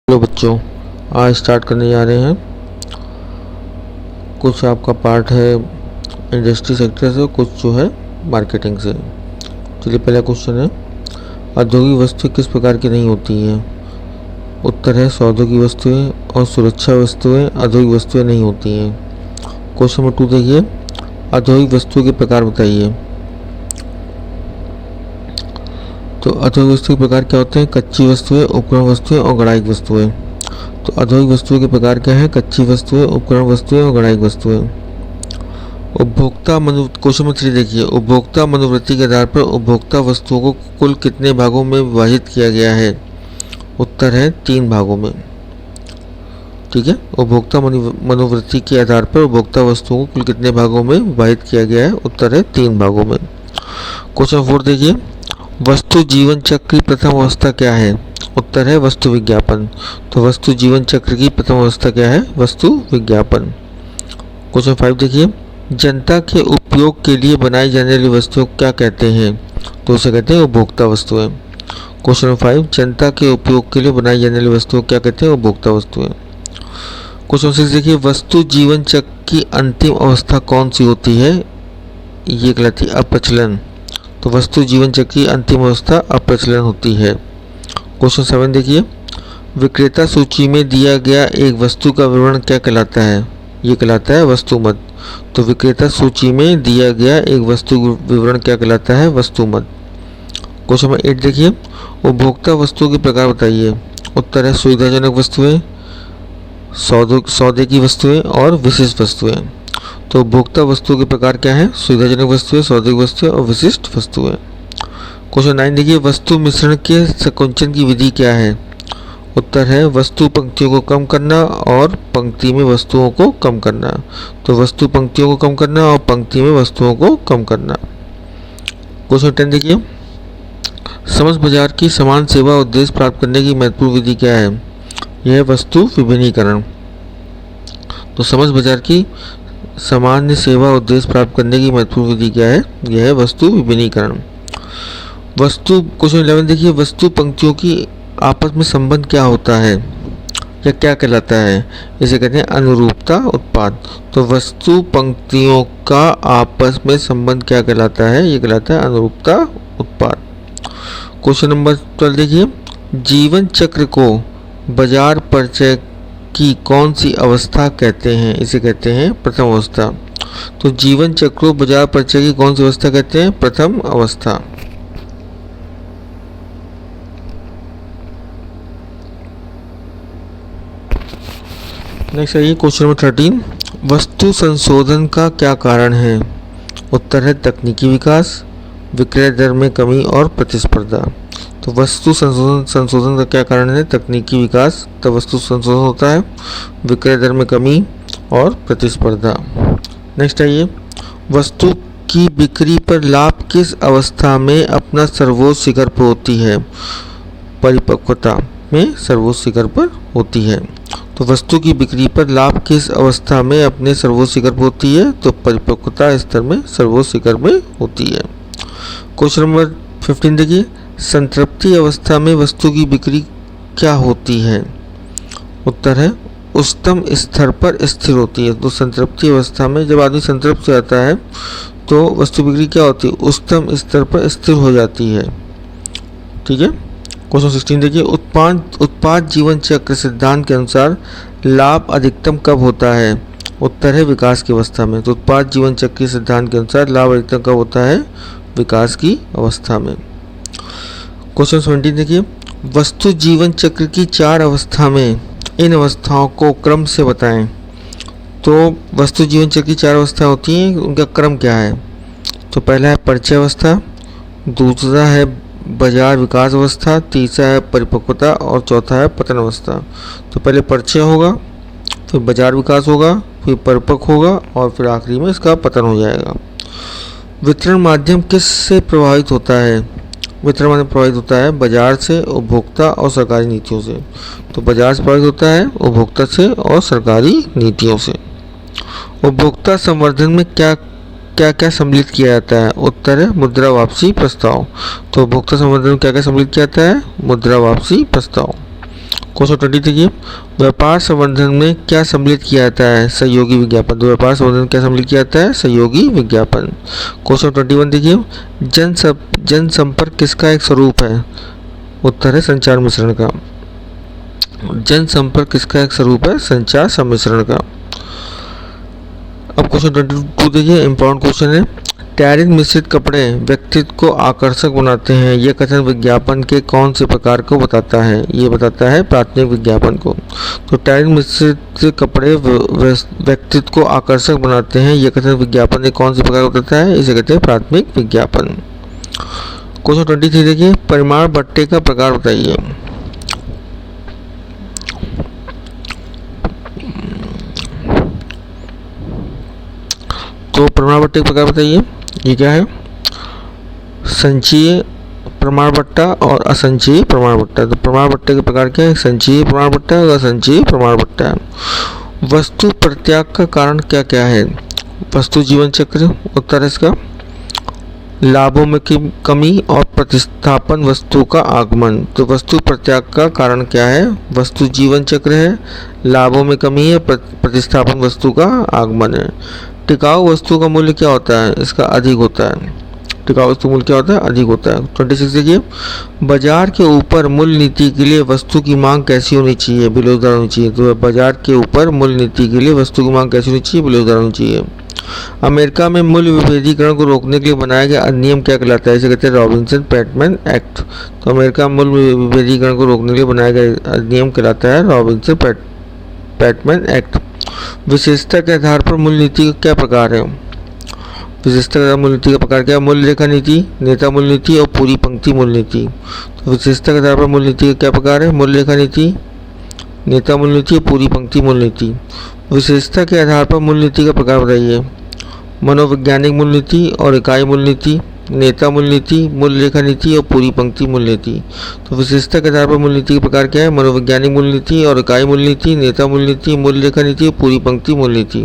Hello बच्चों, आज start करने जा रहे हैं। कुछ आपका पार्ट है इंडस्ट्री सेक्टर से, कुछ जो है मार्केटिंग से। चलिए, पहला क्वेश्चन है, औद्योगिक वस्तुएं किस प्रकार की नहीं होती हैं? उत्तर है सौदों वस्तुएं और सुरक्षा वस्तुएं औद्योगिक वस्तुएं नहीं होती हैं। क्वेश्चन नंबर 2 देखिए, औद्योगिक वस्तुओं के प्रकार बताइए। तो औद्योगिक वस्तु के प्रकार क्या होते हैं? कच्ची वस्तुएं, उपकरण वस्तुएं और गणायिक वस्तुएं। तो औद्योगिक वस्तुओं के प्रकार क्या है? कच्ची वस्तुएं, उपकरण वस्तुएं और गणायिक वस्तुएं। क्वेश्चन नंबर 3 देखिए, उपभोक्ता मनोवृत्ति के आधार पर उपभोक्ता वस्तुओं को कुल कितने भागों में विभाजित किया गया है? उत्तर है 3 भागों में। ठीक है, उपभोक्ता मनोवृत्ति के आधार पर उपभोक्ता वस्तुओं को कुल कितने भागों में विभाजित किया गया है? उत्तर है 3 भागों में। क्वेश्चन 4 देखिए, वस्तु जीवन चक्र की प्रथम अवस्था क्या है? उत्तर है वस्तु विज्ञापन। तो वस्तु जीवन चक्र की प्रथम अवस्था क्या है? वस्तु विज्ञापन। क्वेश्चन 5 देखिए, जनता के उपयोग के लिए बनाई जाने वाली वस्तुओं को क्या कहते हैं? तो उसे कहते हैं उपभोक्ता वस्तुएं। क्वेश्चन 5, जनता के उपयोग के लिए बनाई जाने वाली वस्तुओं को क्या कहते हैं? उपभोक्ता वस्तुएं। क्वेश्चन 6 देखिए, वस्तु जीवन चक्र की अंतिम अवस्था कौन सी होती है? ये कहलाती है अप्रचलन। तो वस्तु जीवन चक्र की अंतिम अवस्था अप्रचलन होती है। क्वेश्चन 7 देखिए, विक्रेता सूची में दिया गया एक वस्तु का विवरण क्या कहलाता है? ये कहलाता है वस्तु मद। तो विक्रेता सूची में दिया गया एक वस्तु विवरण क्या कहलाता है? वस्तु मद। क्वेश्चन नंबर 8 देखिए, उपभोक्ता वस्तुओं के प्रकार बताइए। उत्तर है सुविधाजनक वस्तुएं, सौदे की वस्तुएं और विशिष्ट वस्तुएं। तो उपभोक्ता वस्तुओं के प्रकार क्या है? सुविधाजनक वस्तुएं, सौदे की वस्तुएं और विशिष्ट वस्तुएं। क्वेश्चन 9 देखिए, वस्तु मिश्रण के संकुचन की विधि क्या है? उत्तर है वस्तु पंक्तियों को कम करना और पंक्ति में वस्तुओं को कम करना। तो वस्तु पंक्तियों को कम करना और पंक्ति में वस्तुओं को कम करना। क्वेश्चन 10 देखिए, समस्त बाजार की समान सेवा उद्देश्य प्राप्त करने की महत्वपूर्ण विधि क्या है? यह है वस्तु विभिन्नीकरण। तो समस्त बाजार की सामान्य सेवा उद्देश्य प्राप्त करने की महत्वपूर्ण विधि क्या है? यह है वस्तु विभिन्नीकरण। क्वेश्चन 11 देखिए, वस्तु पंक्तियों की आपस में संबंध क्या होता है या क्या कहलाता है? इसे कहते हैं अनुरूपता उत्पाद। तो वस्तु पंक्तियों का आपस में संबंध क्या कहलाता है? ये कहलाता है अनुरूपता उत्पाद। क्वेश्चन नंबर 12 देखिए, जीवन चक्र को बाजार परिचय की कौन सी अवस्था कहते हैं? इसे कहते हैं प्रथम अवस्था। तो जीवन चक्र को बाजार परिचय की कौन सी अवस्था कहते हैं? प्रथम अवस्था। नेक्स्ट आइए क्वेश्चन नंबर 13, वस्तु संशोधन का क्या कारण है? उत्तर है तकनीकी विकास, विक्रय दर में कमी और प्रतिस्पर्धा। तो वस्तु संशोधन का क्या कारण है? तकनीकी विकास, तब वस्तु संशोधन होता है, विक्रय दर में कमी और प्रतिस्पर्धा। नेक्स्ट आइए, वस्तु की बिक्री पर लाभ किस अवस्था में अपना सर्वोच्च शिखर पर होती है? परिपक्वता में सर्वोच्च शिखर पर होती है। तो वस्तु की बिक्री पर लाभ किस अवस्था में अपने सर्वोच्च शिखर पर होती है? तो परिपक्वता स्तर में सर्वोच्च शिखर में होती है। क्वेश्चन नंबर 15 देखिए, संतृप्ति अवस्था में वस्तु की बिक्री क्या होती है? उत्तर है उच्चतम स्तर पर स्थिर होती है। तो संतृप्ति अवस्था में जब आदमी संतृप्त हो जाता है तो वस्तु बिक्री क्या होती है? उच्चतम स्तर पर स्थिर हो जाती है। ठीक है। क्वेश्चन 16 देखिए, उत्पाद जीवन चक्र सिद्धांत के अनुसार लाभ अधिकतम कब होता है? उत्तर है विकास की अवस्था में। तो उत्पाद जीवन चक्र के सिद्धांत के अनुसार लाभ अधिकतम कब होता है? विकास की अवस्था में। क्वेश्चन 17 देखिए, वस्तु जीवन चक्र की 4 अवस्था में इन अवस्थाओं को क्रम से बताएं। तो वस्तु जीवन चक्र की 4 अवस्थाएं होती हैं, उनका क्रम क्या है? तो पहला है परिचय अवस्था, दूसरा है बाजार विकास अवस्था, तीसरा है परिपक्वता और चौथा है पतन अवस्था। तो पहले परिचय होगा, फिर बाजार विकास होगा, फिर परिपक्व होगा और फिर आखिरी में इसका पतन हो जाएगा। वितरण माध्यम किस से प्रभावित होता है? वितरण माध्यम प्रभावित होता है बाजार से, उपभोक्ता और सरकारी नीतियों से। तो बाजार से प्रभावित होता है, उपभोक्ता से और सरकारी नीतियों से। उपभोक्ता संवर्धन में क्या क्या क्या सम्मिलित किया जाता है? उत्तर है मुद्रा वापसी प्रस्ताव। तो उपभोक्ता संवर्धन में क्या क्या सम्मिलित किया जाता है? मुद्रा वापसी प्रस्ताव। क्वेश्चन 20 देखिए, व्यापार संवर्धन में क्या सम्मिलित किया जाता है? सहयोगी विज्ञापन। तो व्यापार संवर्धन में क्या सम्मिलित किया जाता है? सहयोगी विज्ञापन। क्वेश्चन 21 देखिए, जनसंपर्क किसका एक स्वरूप है? उत्तर है संचार मिश्रण का। जनसंपर्क किसका एक स्वरूप है? संचार सम्मिश्रण का। अब क्वेश्चन 22 देखिए, इंपॉर्टेंट क्वेश्चन है। टैरिन मिश्रित कपड़े व्यक्तित्व को आकर्षक बनाते हैं, यह कथन विज्ञापन के कौन से प्रकार को बताता है? ये बताता है प्राथमिक विज्ञापन को। तो टैरिन मिश्रित कपड़े व्यक्तित्व को आकर्षक बनाते हैं, यह कथन विज्ञापन के कौन से प्रकार को बताता है? इसे कहते हैं प्राथमिक विज्ञापन। क्वेश्चन 23 देखिए, परिमाण बट्टे का प्रकार बताइए। तो प्रमाण बट्टे का प्रकार बताइए, ये क्या है? संचयी प्रमाण बट्टा और असंचयी प्रमाण बट्टा। तो प्रमाण बट्टे के प्रकार क्या है? संचयी प्रमाण बट्टा और असंचयी प्रमाण बट्टा। वस्तु परित्याग का कारण क्या क्या है? वस्तु जीवन चक्र उत्तर है इसका। लाभों में कमी और प्रतिस्थापन वस्तु का आगमन। तो वस्तु परित्याग का कारण क्या है? वस्तु जीवन चक्र है, लाभों में कमी है, प्रतिस्थापन वस्तु का आगमन है। टिकाऊ वस्तु का मूल्य क्या होता है? इसका अधिक होता है। टिकाऊ वस्तु मूल्य क्या होता है? अधिक होता है। 26 देखिए, बाजार के ऊपर मूल्य नीति के लिए वस्तु की मांग कैसी होनी चाहिए? बिलोदार होनी चाहिए। तो बाजार के ऊपर मूल्य नीति के लिए वस्तु की मांग कैसी होनी चाहिए? बिलोदार होनी चाहिए। अमेरिका में मूल्य विभेदीकरण को रोकने के लिए बनाया गया अधिनियम क्या कहलाता है? इसे कहते हैं रॉबिन्सन-पेटमैन एक्ट। तो अमेरिका में मूल्य विभेदीकरण को रोकने के लिए बनाया गया अधिनियम कहलाता है रॉबिन्सन-पेटमैन एक्ट। विशेषता के आधार पर मूल्य नीति का क्या प्रकार है? विशेषता के आधार मूल्य नीति का प्रकार क्या है? मूल्य रेखा नीति, नेता मूल्य नीति और पूरी पंक्ति मूल्य नीति। तो विशेषता के आधार पर मूल्य नीति का क्या प्रकार है? मूल्य रेखा नीति, नेता मूल्य नीति और पूरी पंक्ति मूल्य नीति। विशेषता के आधार पर मूल्य नीति का प्रकार बताइए। मनोवैज्ञानिक मूल्य नीति और इकाई मूल्य नीति, नेता मूल्य नीति, मूल्य रेखा नीति और पूरी पंक्ति मूल्य नीति। तो विशेषता के आधार पर मूल्य नीति के प्रकार क्या है? मनोवैज्ञानिक मूल्य नीति और इकाई मूल्य नीति, नेता मूल्य नीति, मूल्य रेखा नीति और पूरी पंक्ति मूल्य नीति।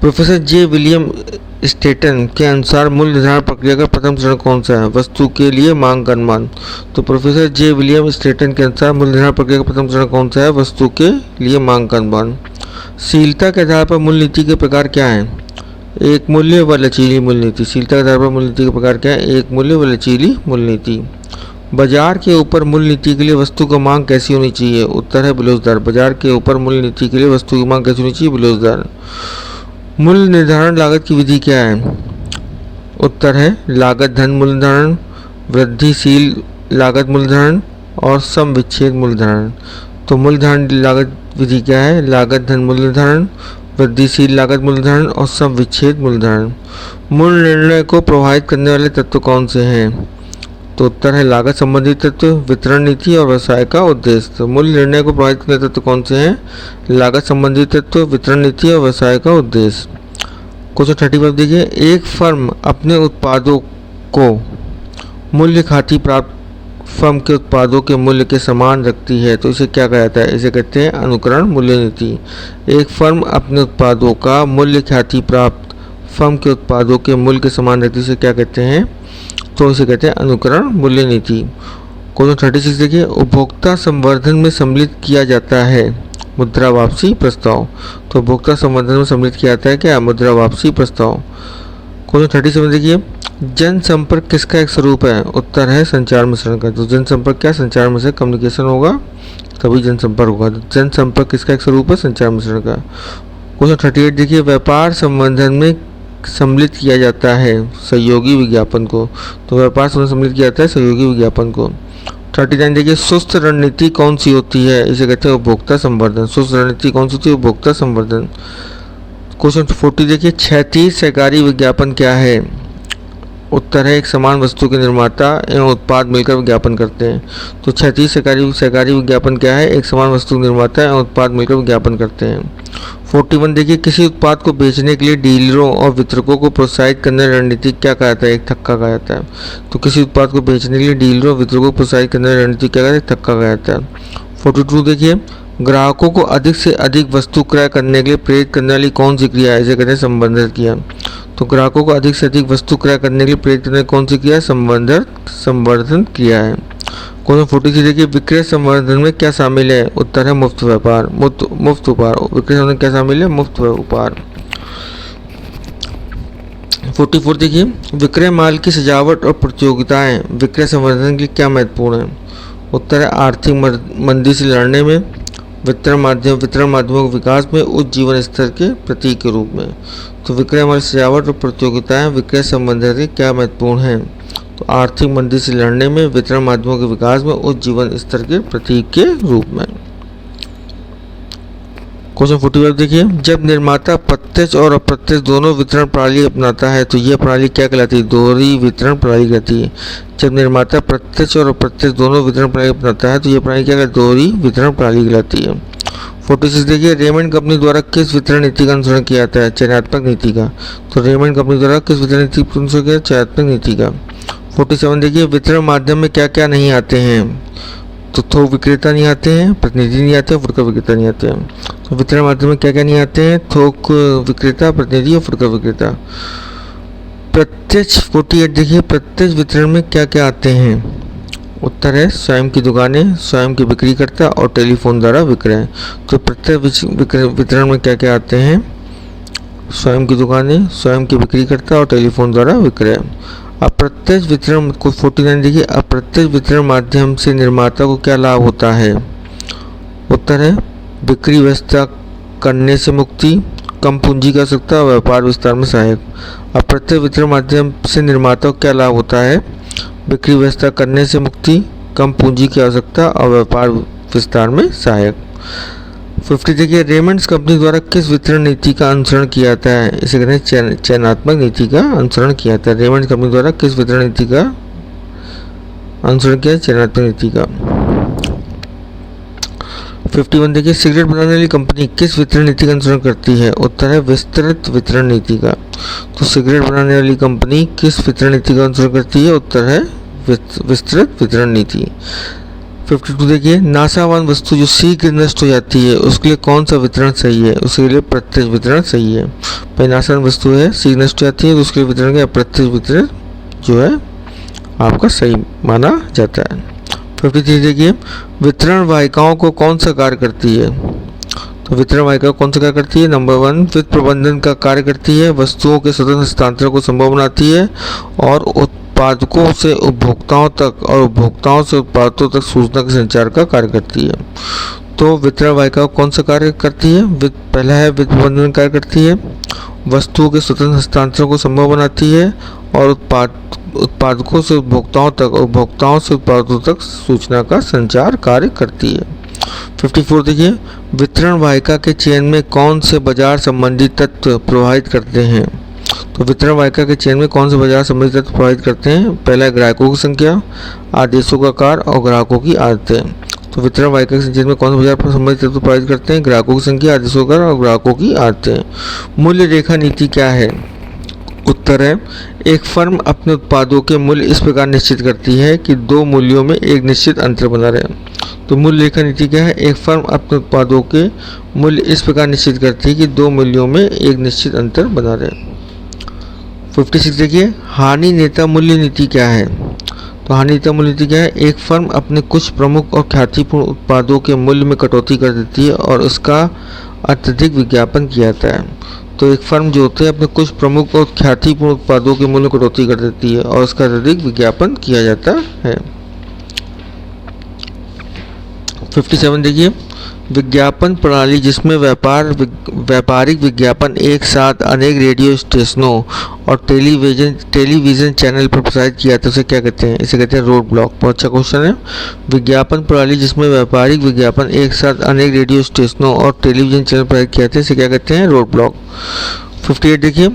प्रोफेसर जे विलियम स्टेटन के अनुसार मूल्य निर्धारण प्रक्रिया का प्रथम चरण कौन सा है? वस्तु के लिए मांग का अनुमान। तो प्रोफेसर जे विलियम स्टेटन के अनुसार मूल्य निर्धारण प्रक्रिया का प्रथम चरण कौन सा है? वस्तु के लिए मांग का अनुमान। शीलता के आधार पर मूल्य नीति के प्रकार क्या है? एक मूल्य व लचीली मूल्य नीति। शीलता के आधार पर मूल्य नीति के प्रकार क्या है? एक मूल्य व लचीली मूल्य नीति। बाजार के ऊपर मूल्य नीति के लिए वस्तु का मांग कैसी होनी चाहिए? उत्तर है बिलोजदार। बाजार के ऊपर मूल्य नीति के लिए वस्तु की मांग कैसी होनी चाहिए? बिलोजदार। मूल्य निर्धारण लागत की विधि क्या है? उत्तर है लागत धन मूल्य निर्धारण, वृद्धिशील लागत मूल्य निर्धारण और सम विच्छेद मूल्य निर्धारण। तो मूल्य निर्धारण लागत विधि क्या है? लागत धन मूल्य निर्धारण, वृद्धिशील लागत मूल्य निर्धारण और सम विच्छेद मूल्य निर्धारण। मूल्य निर्णय को प्रभावित करने वाले तत्व कौन से हैं? तो उत्तर है लागत संबंधी तत्व, वितरण नीति और व्यवसाय का उद्देश्य। तो मूल्य निर्णय को प्रभावित करने तत्व कौन से हैं? लागत संबंधी तत्व, वितरण नीति और व्यवसाय का उद्देश्य। क्वेश्चन 35 देखिए, एक फर्म अपने उत्पादों को मूल्य खाती प्राप्त फर्म के उत्पादों के मूल्य के समान रखती है, तो इसे क्या कहा जाता है? इसे कहते हैं अनुकरण मूल्य नीति। एक फर्म अपने उत्पादों का मूल्य ख्याति प्राप्त फर्म के उत्पादों के मूल्य के समान रखती है, इसे क्या कहते हैं? तो इसे कहते हैं अनुकरण मूल्य नीति। क्वेश्चन 36 देखिए, उपभोक्ता संवर्धन में सम्मिलित किया जाता है मुद्रा वापसी प्रस्ताव। तो उपभोक्ता संवर्धन में सम्मिलित किया जाता है क्या? मुद्रा वापसी प्रस्ताव। क्वेश्चन 37 देखिए, जनसंपर्क किसका एक स्वरूप है? उत्तर है संचार मिश्रण का। तो जनसंपर्क क्या? संचार मिश्रण, कम्युनिकेशन होगा तभी जनसंपर्क होगा। तो जनसंपर्क किसका एक स्वरूप है? संचार मिश्रण का। क्वेश्चन 38 देखिए, व्यापार संवर्धन में सम्मिलित किया जाता है सहयोगी विज्ञापन को। तो व्यापार संवर्धन सम्मिलित किया जाता है सहयोगी विज्ञापन को। 39 देखिए, सुस्त रणनीति कौन सी होती है? इसे कहते हैं उपभोक्ता संवर्धन। सुस्त रणनीति कौन सी होती है? उपभोक्ता संवर्धन। क्वेश्चन 40 देखिए, क्षैतिज सहकारी विज्ञापन क्या है? उत्तर है एक समान वस्तु के निर्माता एवं उत्पाद मिलकर विज्ञापन करते हैं। तो क्षैतिज सहकारी विज्ञापन क्या है? एक समान वस्तु के निर्माता एवं उत्पाद मिलकर विज्ञापन करते हैं। 41 देखिए, किसी उत्पाद को बेचने के लिए डीलरों और वितरकों को प्रोत्साहित करने रणनीति क्या कहा जाता है? एक थक्का कहा जाता है। तो किसी उत्पाद को बेचने के लिए डीलरों और वितरकों को प्रोत्साहित करने रणनीति क्या कहता है? थक्का कहा जाता है। 42 देखिए, ग्राहकों को अधिक से अधिक वस्तु क्रय करने के लिए प्रेरित करने वाली कौन सी क्रिया है? इसे कहते हैं संवर्धन क्रिया। तो ग्राहकों को अधिक से अधिक वस्तु क्रय करने के लिए प्रेरित करने कौन सी क्रिया? संवर्धन क्रिया है। क्वेश्चन 43 देखिए, विक्रय संवर्धन में क्या शामिल है? उत्तर है मुफ्त व्यापार, मुफ्त उपहार। विक्रय संवर्धन क्या शामिल है? मुफ्त उपहार। 44 देखिए, विक्रय माल की सजावट और प्रतियोगिताएं विक्रय संवर्धन के लिए क्या महत्वपूर्ण है? उत्तर है आर्थिक मंदी से लड़ने में, वितरण माध्यमों के विकास में, उच्च जीवन स्तर के प्रतीक के रूप में। तो विक्रय माल सजावट और प्रतियोगिताएं विक्रय संवर्धन के क्या महत्वपूर्ण हैं? तो आर्थिक मंदी से लड़ने में, वितरण माध्यमों के विकास में, उच्च जीवन स्तर के प्रतीक के रूप में। क्वेश्चन 45 देखिए, जब निर्माता प्रत्यक्ष और अप्रत्यक्ष दोनों वितरण प्रणाली अपनाता है तो यह प्रणाली क्या कहलाती है? दोहरी वितरण प्रणाली कहती है। जब निर्माता प्रत्यक्ष और अप्रत्यक्ष दोनों वितरण प्रणाली अपनाता है तो यह प्रणाली क्या कहलाती है? दोहरी वितरण प्रणाली कहलाती है। 46 देखिए, रेमंड कंपनी द्वारा किस वितरण नीति का अनुसरण किया जाता है? चयनात्मक नीति का। तो रेमंड कंपनी द्वारा किस वितरण नीति का अनुसरण किया? चयनात्मक नीति का। 47 देखिए, वितरण माध्यम में क्या क्या नहीं आते हैं? तो थोक विक्रेता नहीं आते हैं, प्रतिनिधि नहीं आते हैं, फुटकर विक्रेता नहीं आते हैं। तो वितरण माध्यम में क्या क्या नहीं आते हैं? थोक विक्रेता, प्रतिनिधि और फुटकर विक्रेता। प्रत्यक्ष 48 देखिए, प्रत्यक्ष वितरण में क्या क्या आते हैं? उत्तर है स्वयं की दुकानें, स्वयं के बिक्रीकर्ता और टेलीफोन द्वारा विक्रय। तो प्रत्यक्ष वितरण में क्या क्या आते हैं? स्वयं की दुकानें, स्वयं के बिक्रीकर्ता और टेलीफोन द्वारा विक्रय। अप्रत्यक्ष वितरण को 49 देखिए, अप्रत्यक्ष वितरण माध्यम से निर्माता को क्या लाभ होता है? उत्तर है बिक्री व्यवस्था करने से मुक्ति, कम पूंजी की आवश्यकता और व्यापार विस्तार में सहायक। अप्रत्यक्ष वितरण माध्यम से निर्माता को क्या लाभ होता है? बिक्री व्यवस्था करने से मुक्ति, कम पूंजी की आवश्यकता और व्यापार विस्तार में सहायक। 50 देखिए, रेमंड्स कंपनी द्वारा किस वितरण नीति का अनुसरण किया जाता है? इसे कहते हैं चयनात्मक नीति का अनुसरण किया जाता है। रेमंड्स कंपनी द्वारा किस वितरण नीति का अनुसरण किया? चयनात्मक नीति का। 51 देखिए, सिगरेट बनाने वाली कंपनी किस वितरण नीति का अनुसरण करती है? उत्तर है विस्तृत वितरण नीति का। तो सिगरेट बनाने वाली कंपनी किस वितरण नीति का अनुसरण करती है? उत्तर है विस्तृत वितरण नीति। 52 देखिए, नाशवान वस्तु जो शीघ्र नष्ट हो जाती है उसके लिए कौन सा वितरण सही है? उसके लिए प्रत्यक्ष वितरण सही है। भाई नाशवान वस्तु है, शीघ्र नष्ट हो जाती है तो उसके लिए वितरण का प्रत्यक्ष वितरण जो है आपका सही माना जाता है। 53 देखिए, वितरण वाहिकाओं को कौन सा कार्य करती है? तो वितरण वाहिका कौन सा कार्य करती है? नंबर 1 वित्त प्रबंधन का कार्य करती है, वस्तुओं के स्वतंत्र हस्तांतरण को संभव बनाती है और उत्पादकों से उपभोक्ताओं तक और उपभोक्ताओं से उत्पादों तक सूचना के संचार का कार्य करती है। तो वितरण वाहिका कौन सा कार्य करती है? पहला है वित्त प्रबंधन कार्य करती है, वस्तुओं के स्वतंत्र हस्तांतरण को संभव बनाती है और उत्पादकों से उपभोक्ताओं तक और उपभोक्ताओं से उत्पादों तक सूचना का संचार कार्य करती है। 54 देखिए, वितरण वाहिका के चयन में कौन से बाजार संबंधी तत्व प्रभावित करते हैं? तो वितरण वाहिका के चयन में कौन से बाजार संबंधी तत्व प्रभावित करते हैं? पहला ग्राहकों की संख्या, आदेशों का आकार और ग्राहकों की आदतें। तो वितरण वाहिका के चयन में कौन से बाजार संबंधी तत्व प्रभावित करते हैं? ग्राहकों की संख्या, आदेशों का आकार और ग्राहकों की आदतें। मूल्य रेखा नीति क्या है? उत्तर है एक फर्म अपने उत्पादों के मूल्य इस प्रकार निश्चित करती है कि दो मूल्यों में एक निश्चित अंतर बना रहे। तो मूल्य रेखा नीति क्या है? एक फर्म अपने उत्पादों के मूल्य इस प्रकार निश्चित करती है कि दो मूल्यों में एक निश्चित अंतर बना रहे। 56 देखिए, हानि नेता मूल्य नीति क्या है? तो हानि नेता मूल्य नीति क्या है? एक फर्म अपने कुछ प्रमुख और ख्यातिपूर्ण उत्पादों के मूल्य में कटौती कर देती है और उसका अत्यधिक विज्ञापन किया जाता है। तो एक फर्म जो होती है अपने कुछ प्रमुख और ख्यातिपूर्ण उत्पादों के मूल्य में कटौती कर देती है और उसका अत्यधिक विज्ञापन किया जाता है। 57 देखिए, विज्ञापन प्रणाली जिसमें व्यापारिक विज्ञापन एक साथ अनेक रेडियो स्टेशनों और टेलीविज़न चैनल पर प्रसारित किया जाता है उसे क्या कहते हैं? इसे कहते हैं रोड ब्लॉक। बहुत अच्छा क्वेश्चन है। विज्ञापन प्रणाली जिसमें व्यापारिक विज्ञापन एक साथ अनेक रेडियो स्टेशनों और टेलीविज़न चैनल पर प्रसारित किया जाता है इसे क्या कहते हैं? Road block. 58 देखिए,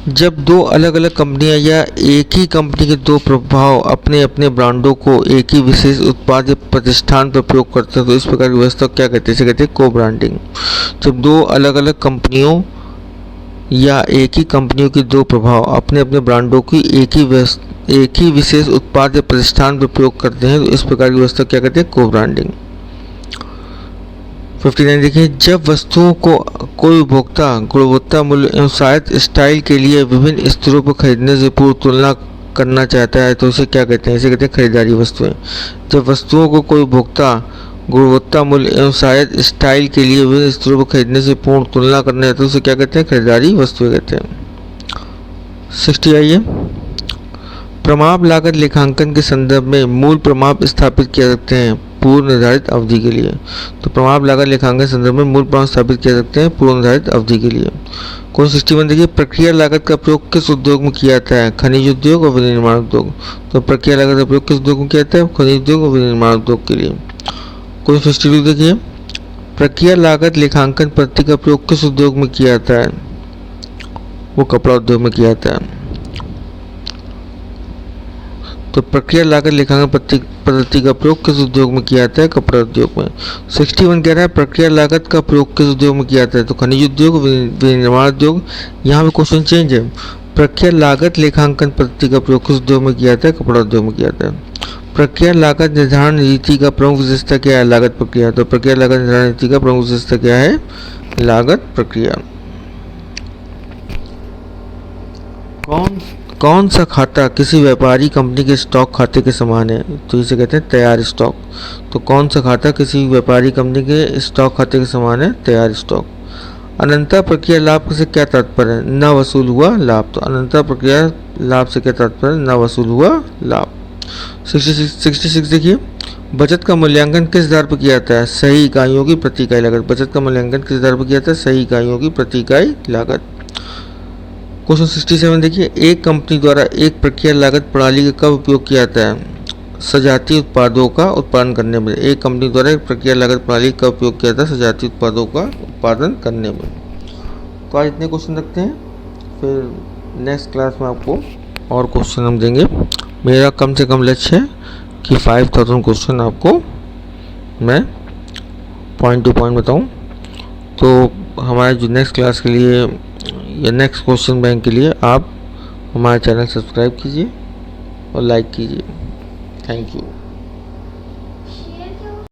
जब दो अलग अलग कंपनियां या एक ही कंपनी के दो प्रभाव अपने अपने ब्रांडों को एक ही विशेष उत्पाद या प्रतिष्ठान पर प्रयोग करते हैं तो इस प्रकार की व्यवस्था क्या कहते हैं? इसे कहते हैं को ब्रांडिंग। जब दो अलग अलग कंपनियों या एक ही कंपनियों के दो प्रभाव अपने अपने ब्रांडों की एक ही विशेष उत्पाद या प्रतिष्ठान पर प्रयोग करते हैं तो इस प्रकार की व्यवस्था क्या कहते हैं? को ब्रांडिंग। 59 देखिए, जब वस्तुओं को कोई उपभोक्ता गुणवत्ता, मूल्य एवं शायद स्टाइल के लिए विभिन्न स्तरों पर खरीदने से पूर्व तुलना करना चाहता है तो उसे क्या कहते हैं? इसे कहते हैं खरीदारी वस्तुएं। जब वस्तुओं को कोई उपभोक्ता गुणवत्ता, मूल्य एवं शायद स्टाइल के लिए विभिन्न स्तरों पर खरीदने से पूर्ण तुलना करने तो उसे क्या कहते हैं? खरीदारी वस्तुएं कहते हैं। 60 आइए। प्रमाप लागत लेखांकन के संदर्भ में मूल प्रमाप स्थापित किया सकते हैं पूर्व निर्धारित अवधि के लिए। तो प्रमाप लागत लेखांकन के संदर्भ में मूल प्रमाप स्थापित किया सकते हैं पूर्व निर्धारित अवधि के लिए। क्वेश्चन 61 देखिए, प्रक्रिया लागत का प्रयोग किस उद्योग में किया जाता है? खनिज उद्योग और विनिर्माण उद्योग। तो प्रक्रिया लागत का प्रयोग किस उद्योग में किया जाता है? खनिज उद्योग और विनिर्माण उद्योग के लिए। क्वेश्चन 52 देखिए, प्रक्रिया लागत लेखांकन पद्धति का प्रयोग किस उद्योग में किया जाता है? वो कपड़ा उद्योग में किया जाता है। तो प्रक्रिया लागत लेखांकन पद्धति का प्रयोग किस उद्योग में किया जाता है? कपड़ा उद्योग में। 61 कह रहा है प्रक्रिया लागत का प्रयोग किस उद्योग में किया जाता है? तो खनिज उद्योग, विनिर्माण उद्योग। यहाँ पे क्वेश्चन चेंज है, प्रक्रिया लागत लेखांकन पद्धति का प्रयोग किस उद्योग में किया जाता है? कपड़ा उद्योग में किया जाता है। प्रक्रिया लागत निर्धारण नीति का प्रमुख विशेषता क्या है? लागत प्रक्रिया। तो प्रक्रिया लागत निर्धारण नीति का प्रमुख विशेषता क्या है? लागत प्रक्रिया। कौन सा खाता किसी व्यापारी कंपनी के स्टॉक खाते के समान है? तो इसे कहते हैं तैयार स्टॉक। तो कौन सा खाता किसी व्यापारी कंपनी के स्टॉक खाते के समान है? तैयार स्टॉक। अनंतः प्रक्रिया लाभ से क्या तात्पर्य है? न वसूल हुआ लाभ। तो अनंतः प्रक्रिया लाभ से क्या तात्पर्य है? न वसूल हुआ लाभ। 66 देखिए, बचत का मूल्यांकन किस आधार पर किया जाता है? सही इकाइयों की प्रति इकाई लागत। बचत का मूल्यांकन किस आधार पर किया जाता है? सही इकाइयों की प्रति इकाई लागत। क्वेश्चन 67 देखिए, एक कंपनी द्वारा एक प्रक्रिया लागत प्रणाली का कब उपयोग किया जाता है? सजातीय उत्पादों का उत्पादन करने में। एक कंपनी द्वारा एक प्रक्रिया लागत प्रणाली का उपयोग किया जाता है सजातीय उत्पादों का उत्पादन करने में। तो आज इतने क्वेश्चन रखते हैं, फिर नेक्स्ट क्लास में आपको और क्वेश्चन हम देंगे। मेरा कम से कम लक्ष्य है कि 5000 क्वेश्चन आपको मैं पॉइंट टू पॉइंट बताऊं। तो हमारे जो नेक्स्ट क्लास के लिए या नेक्स्ट क्वेश्चन बैंक के लिए आप हमारे चैनल सब्सक्राइब कीजिए और लाइक कीजिए। Thank you.